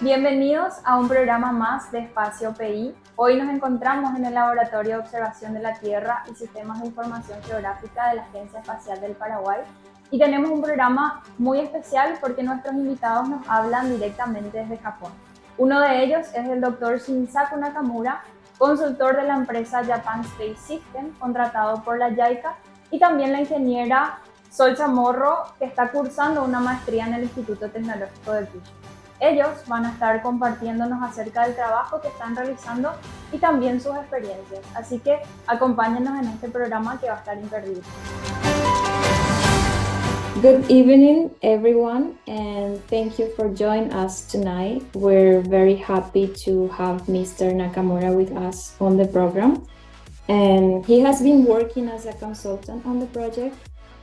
Bienvenidos a un programa más de Espacio PI. Hoy nos encontramos en el Laboratorio de Observación de la Tierra y Sistemas de Información Geográfica de la Agencia Espacial del Paraguay y tenemos un programa muy especial porque nuestros invitados nos hablan directamente desde Japón. Uno de ellos es el Dr. Shinsaku Nakamura, consultor de la empresa Japan Space System, contratado por la JICA, y también la ingeniera Sol Chamorro, que está cursando una maestría en el Instituto Tecnológico del Cuyo. Ellos van a estar compartiéndonos acerca del trabajo que están realizando y también sus experiencias. Así que acompáñenos en este programa que va a estar imperdible. Good evening, everyone, and thank you for joining us tonight. We're very happy to have Mr. Nakamura with us on the program. And he has been working as a consultant on the project.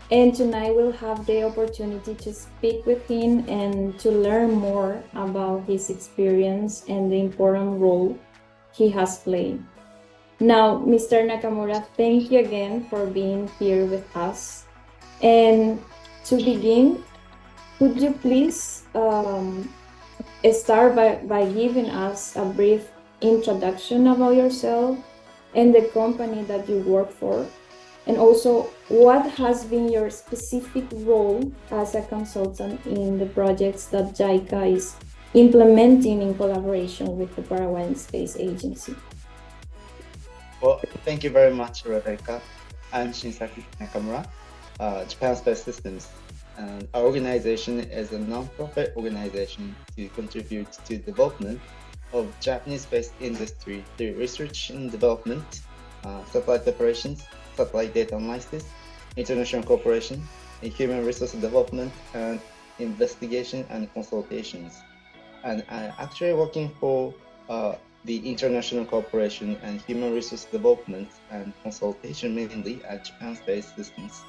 And tonight we'll have the opportunity to speak with him and to learn more about his experience and the important role he has played. Now, Mr. Nakamura, thank you again for being here with us. And to begin, could you please start by giving us a brief introduction about yourself and the company that you work for? And also, what has been your specific role as a consultant in the projects that JICA is implementing in collaboration with the Paraguayan Space Agency? Well, thank you very much, Rebecca. I'm Shinsaku Nakamura, Japan Space Systems. And our organization is a non-profit organization to contribute to development of Japanese space industry through research and development, satellite operations, satellite data analysis, international cooperation, and human resource development, and investigation and consultations. And I'm actually working for the international cooperation and human resource development and consultation mainly at Japan Space Systems.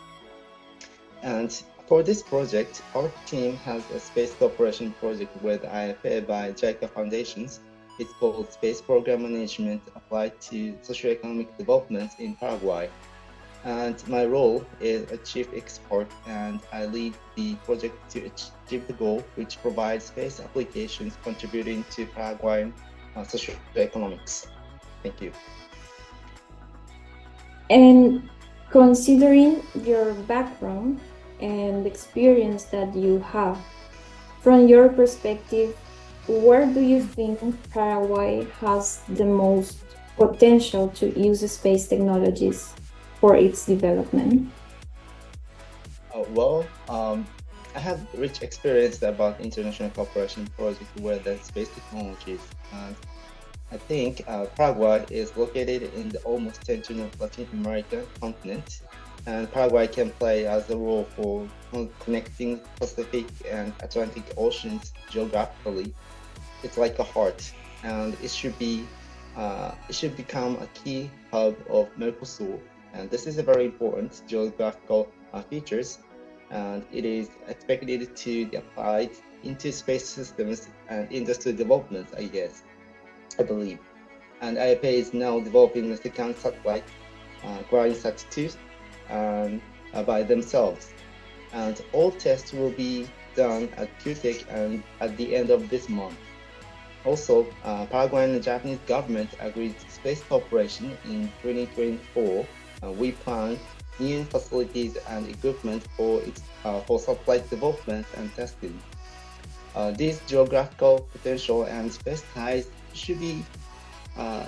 And for this project, our team has a space cooperation project with IFA by JICA Foundations. It's called Space Program Management Applied to Socioeconomic Development in Paraguay. And my role is a chief expert, and I lead the project to achieve the goal, which provides space applications contributing to Paraguayan socioeconomics. Thank you. And considering your background and the experience that you have, from your perspective, where do you think Paraguay has the most potential to use space technologies for its development? I have rich experience about international cooperation projects with the space technologies. And I think Paraguay is located in the almost center of Latin America continent, and Paraguay can play as a role for connecting Pacific and Atlantic Oceans geographically. It's like a heart, and it should become a key hub of Mercosur. And this is a very important geographical features, and it is expected to be applied into space systems and industry development, I believe. And IAP is now developing the second satellite, GrindSat-2, by themselves. And all tests will be done at QTech and at the end of this month. Also, Paraguay and the Japanese government agreed space cooperation in 2024. We plan new facilities and equipment for satellite development and testing. These geographical potential and space ties should be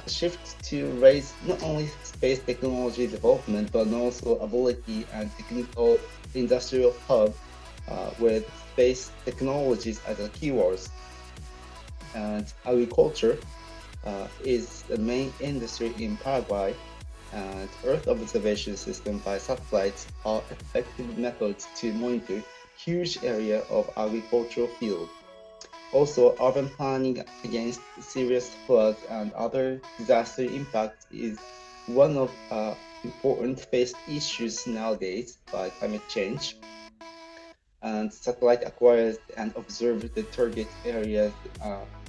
shift to raise not only space technology development but also ability and technical industrial hub with space technologies as a keywords. And agriculture is the main industry in Paraguay, and Earth observation system by satellites are effective methods to monitor huge area of agricultural field. Also, urban planning against serious floods and other disaster impacts is one of important faced issues nowadays by climate change. And satellite acquires and observes the target areas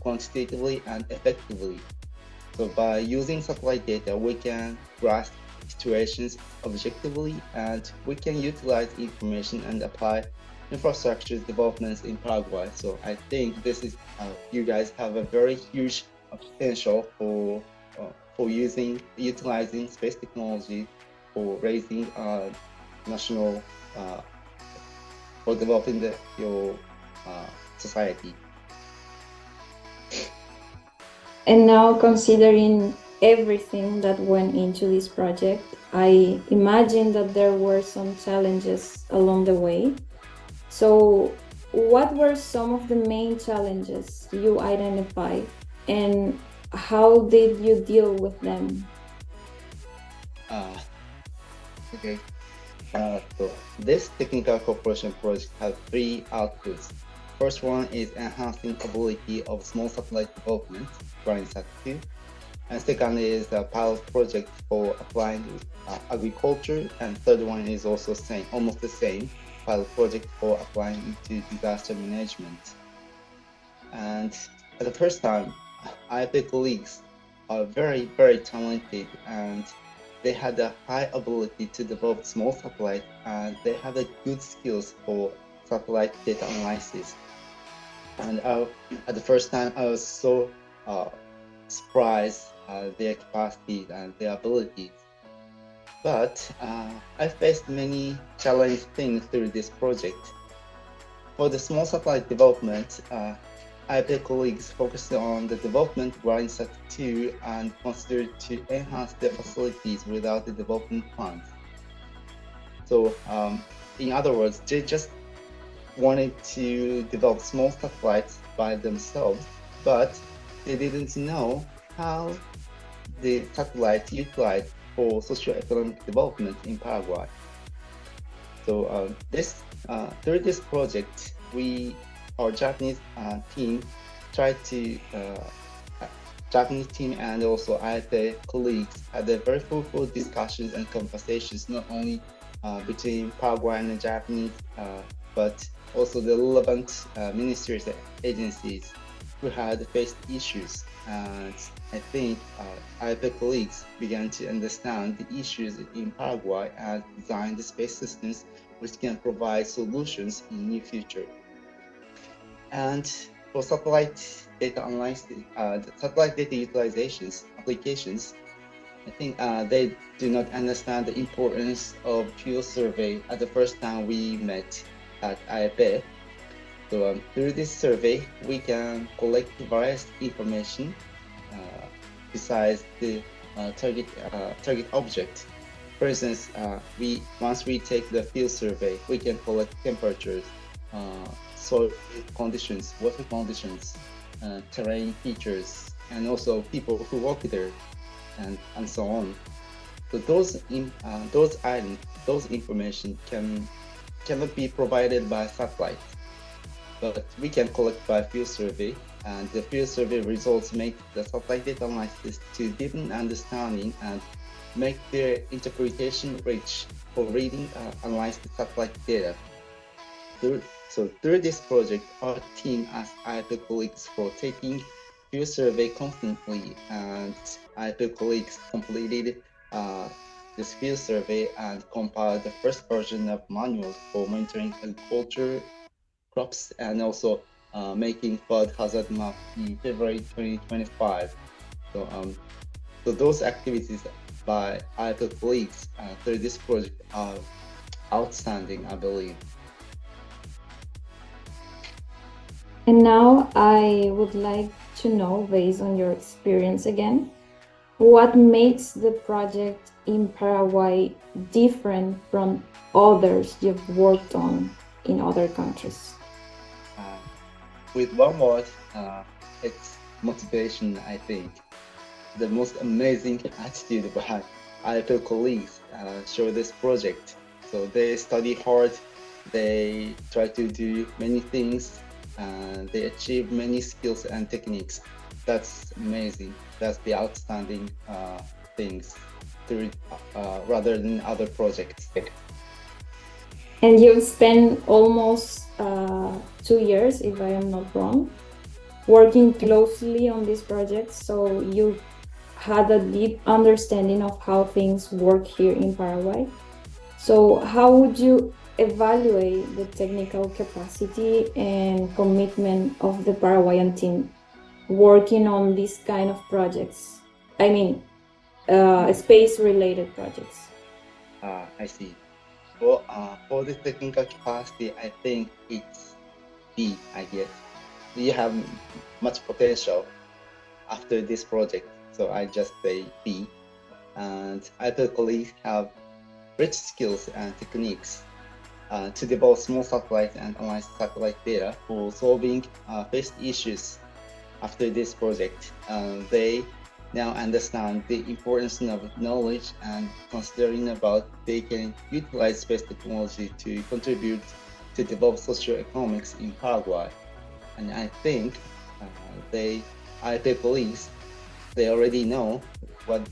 quantitatively and effectively. So by using satellite data, we can grasp situations objectively, and we can utilize information and apply infrastructure developments in Paraguay. So I think this is you guys have a very huge potential for utilizing space technology for raising national for developing your society. And now, considering everything that went into this project, I imagine that there were some challenges along the way. So, what were some of the main challenges you identified, and how did you deal with them? Okay. So this technical cooperation project has three outputs. First one is enhancing ability of small satellite development, GrindSat-2. And second is a pilot project for applying agriculture. And third one is also almost the same, pilot project for applying to disaster management. And at the first time, IAP colleagues are very, very talented, and they had a high ability to develop small satellites, and they have the good skills for satellite data analysis. And at the first time, I was so surprised their capacity and their abilities. But I faced many challenging things through this project. For the small satellite development, IAP colleagues focused on the development of GrindSat-2 and considered to enhance the facilities without the development funds. So, in other words, they just wanted to develop small satellites by themselves, but they didn't know how the satellite utilized for socio-economic development in Paraguay. So through this project, our Japanese team tried to Japanese team and also IAP colleagues had a very fruitful discussions and conversations, not only between Paraguay and the Japanese, but also the relevant ministries and agencies who had faced issues. And I think IAP colleagues began to understand the issues in Paraguay and design the space systems which can provide solutions in the near future. And for satellite data analysis, satellite data utilizations applications, I think they do not understand the importance of field survey at the first time we met at IAP. So through this survey, we can collect various information besides the target object. For instance, once we take the field survey, we can collect temperatures, soil conditions, water conditions, terrain features, and also people who walk there, and so on. So those items, those information cannot be provided by satellite, but we can collect by field survey, and the field survey results make the satellite data analysis to deepen understanding and make their interpretation rich for reading analyze the satellite data. So through this project, our team asked IAP colleagues for taking field survey constantly, and IAP colleagues completed this field survey and compiled the first version of manuals for monitoring agriculture, crops, and also making flood hazard map in February 2025. So those activities by IAP colleagues through this project are outstanding, I believe. And now I would like to know, based on your experience again, what makes the project in Paraguay different from others you've worked on in other countries? With one word, it's motivation, I think. The most amazing attitude by IAP colleagues show this project. So they study hard, they try to do many things, and they achieve many skills and techniques. That's amazing. That's the outstanding things through rather than other projects. And you've spent almost 2 years, if I am not wrong, working closely on this project, so you had a deep understanding of how things work here in Paraguay. So how would you evaluate the technical capacity and commitment of the Paraguayan team working on these kind of projects? I mean, space-related projects. I see. Well, for the technical capacity, I think it's B, I guess. You have much potential after this project, so I just say B. And other colleagues have rich skills and techniques to develop small satellites and analyze satellite data for solving faced issues after this project. They now understand the importance of knowledge and considering about they can utilize space technology to contribute to develop socioeconomics in Paraguay. And I think IAP colleagues, they already know what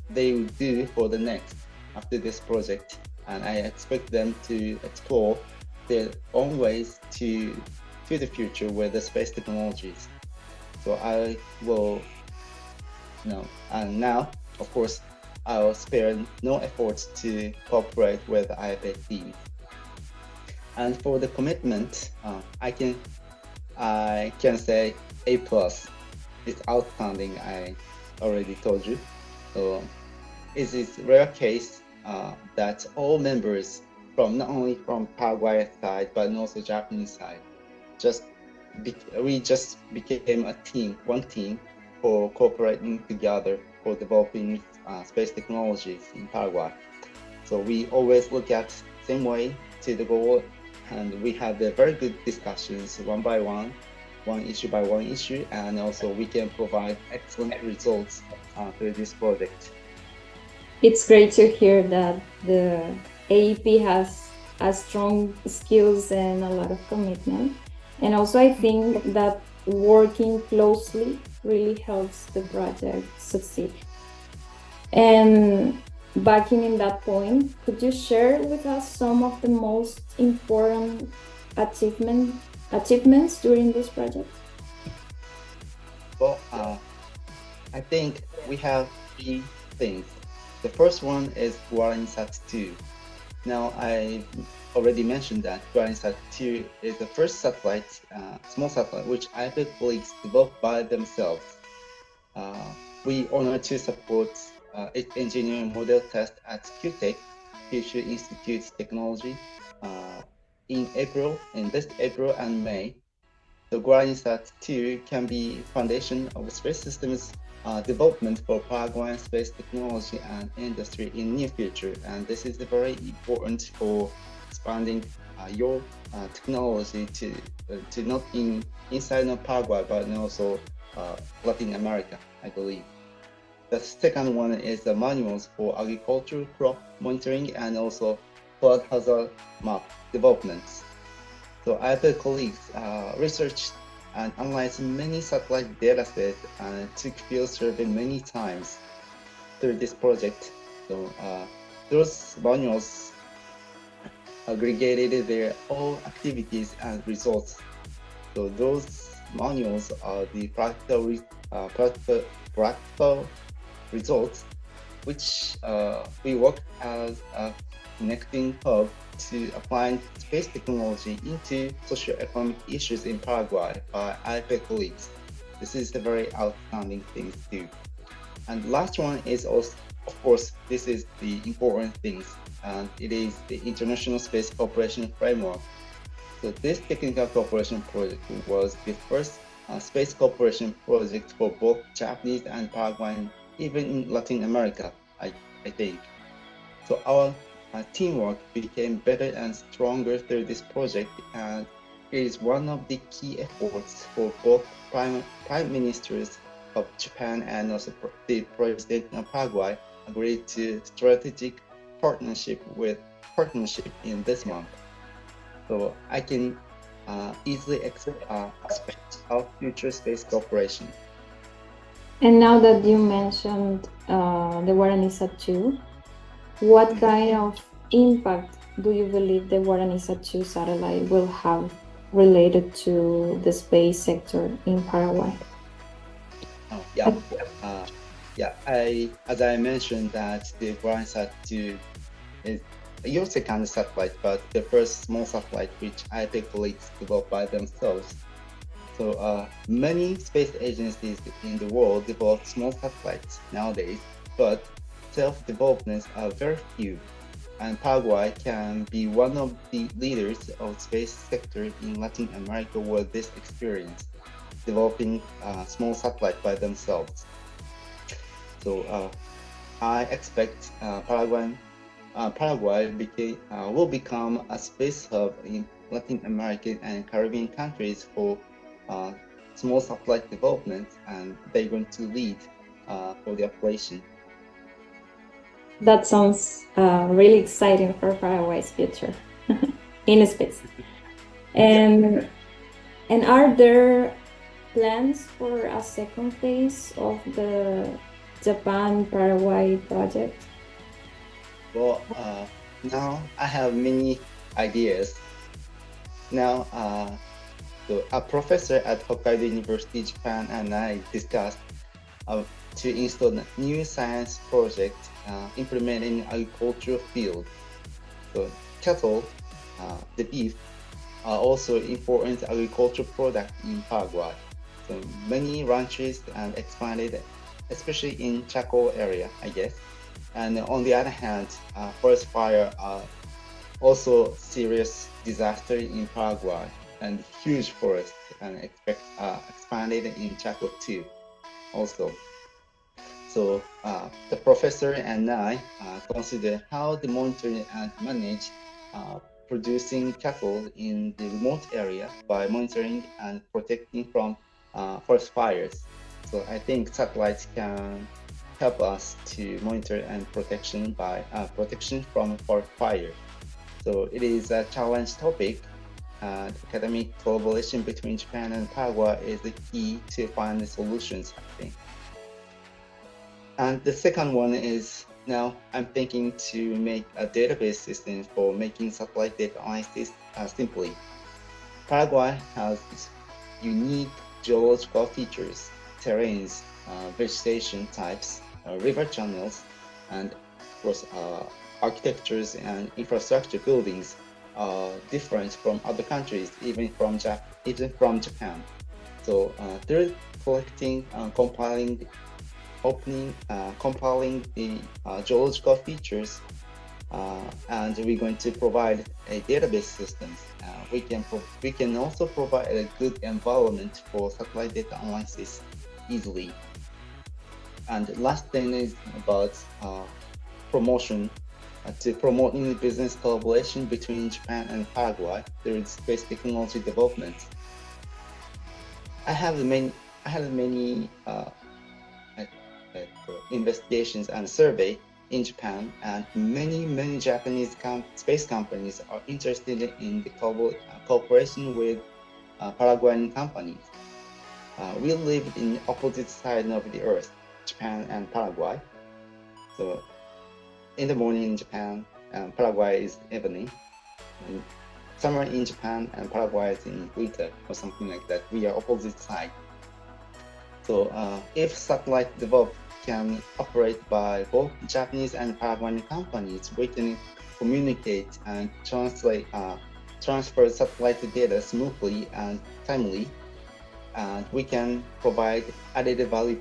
they will do for the next after this project. And I expect them to explore their own ways to the future with the space technologies. So I will, and now, of course, I will spare no efforts to cooperate with the IAP team. And for the commitment, I can say A+. It's outstanding, I already told you. So it is a rare case that all members from not only from Paraguay side, but also Japanese side, we just became a team, one team, for cooperating together for developing space technologies in Paraguay. So we always look at same way to the goal, and we have the very good discussions one by one issue by one issue, and also we can provide excellent results through this project. It's great to hear that the AEP has a strong skills and a lot of commitment. And also I think that working closely really helps the project succeed. And backing in that point, could you share with us some of the most important achievements during this project? Well, I think we have 3 things. The first one is GuaraniSat-2. Now, I already mentioned that GuaraniSat-2 is the first satellite, small satellite, which IAP colleagues developed by themselves. We honored to support its engineering model test at QTech, Future Institute's Technology, in this April and May. The GuaraniSat-2 can be foundation of space systems development for Paraguayan space technology and industry in near future, and this is very important for expanding your technology to not inside of Paraguay but also Latin America, I believe. The second one is the manuals for agricultural crop monitoring and also flood hazard map developments. So IAP colleagues researched and analyzed many satellite datasets and took field survey many times through this project. So those manuals aggregated their all activities and results. So those manuals are the practical results, which we work as a connecting hub to applying space technology into socio-economic issues in Paraguay by IAP colleagues. This is a very outstanding thing to do. And the last one is also, of course, this is the important things, and it is the International Space Cooperation Framework. So this technical cooperation project was the first space cooperation project for both Japanese and Paraguayan, even in Latin America, I think. So our teamwork became better and stronger through this project, and it is one of the key efforts for both prime ministers of Japan and also the president of Paraguay agreed to strategic partnership in this month. So I can easily expect our future space cooperation. And now that you mentioned the GuaraniSat-2, what kind of impact do you believe the GuaraniSat-2 satellite will have related to the space sector in Paraguay? As I mentioned that the GuaraniSat-2 is your second satellite, but the first small satellite which IAEP colleagues developed by themselves. So many space agencies in the world develop small satellites nowadays, but self-developments are very few. And Paraguay can be one of the leaders of space sector in Latin America with this experience, developing a small satellite by themselves. So I expect Paraguay will become a space hub in Latin American and Caribbean countries for small satellite development, and they're going to lead for the operation. That sounds really exciting for Paraguay's future in space. And are there plans for a second phase of the Japan-Paraguay project? Well, now I have many ideas. Now, so a professor at Hokkaido University, Japan, and I discussed to install a new science project implementing agricultural field. So cattle, the beef, are also important agricultural product in Paraguay. So many ranches and expanded, especially in Chaco area, I guess. And on the other hand, forest fire are also serious disaster in Paraguay, and huge forests and expanded in Chaco too also. So the professor and I consider how to monitor and manage producing cattle in the remote area by monitoring and protecting from forest fires. So I think satellites can help us to monitor and protection from forest fire. So it is a challenge topic. Academic collaboration between Japan and Paraguay is the key to find the solutions, I think. And the second one is now I'm thinking to make a database system for making satellite data analysis simply. Paraguay has unique geological features, terrains, vegetation types, river channels, and of course architectures and infrastructure buildings are different from other countries, even from Japan. So through collecting, compiling the geological features, and we're going to provide a database system. We can also provide a good environment for satellite data analysis easily. And the last thing is about promotion. To promote new business collaboration between Japan and Paraguay through space technology development. I have many investigations and survey in Japan, and many Japanese space companies are interested in the cooperation with Paraguayan companies. We live in opposite sides of the earth, Japan and Paraguay. So in the morning in Japan, Paraguay is evening. And summer in Japan and Paraguay is in winter or something like that. We are opposite sides. So if satellite developed can operate by both Japanese and Paraguayan companies, we can communicate and transfer satellite data smoothly and timely, and we can provide added value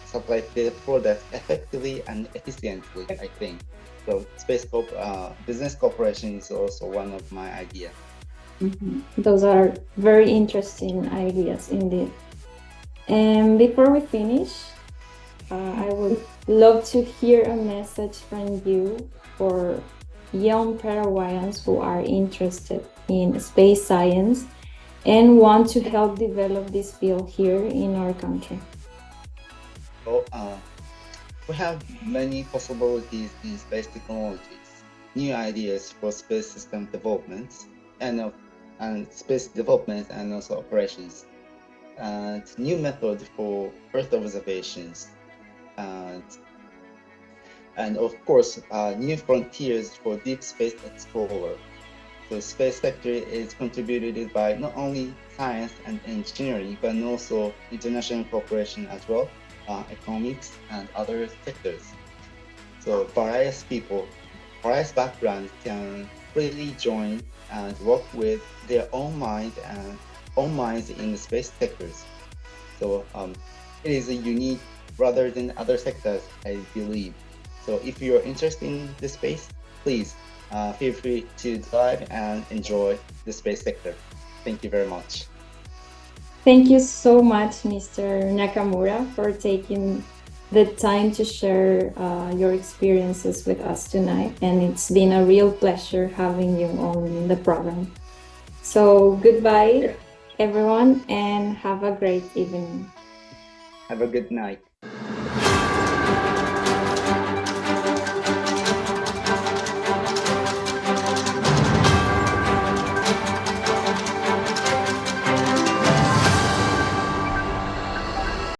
satellite data products effectively and efficiently, I think. So business cooperation is also one of my ideas. Those are very interesting ideas indeed. And before we finish, I would love to hear a message from you for young Paraguayans who are interested in space science and want to help develop this field here in our country. Well, we have many possibilities in space technologies, new ideas for space system developments and space development and also operations, and new methods for Earth observations, and of course, new frontiers for deep space explorer. The space sector is contributed by not only science and engineering, but also international cooperation as well, economics and other sectors. So various people various backgrounds can freely join and work with their own minds in the space sectors. So it is a unique rather than other sectors, I believe. So if you're interested in the space, please feel free to dive and enjoy the space sector. Thank you very much. Thank you so much, Mr. Nakamura, for taking the time to share your experiences with us tonight. And it's been a real pleasure having you on the program. So goodbye, everyone, and have a great evening. Have a good night.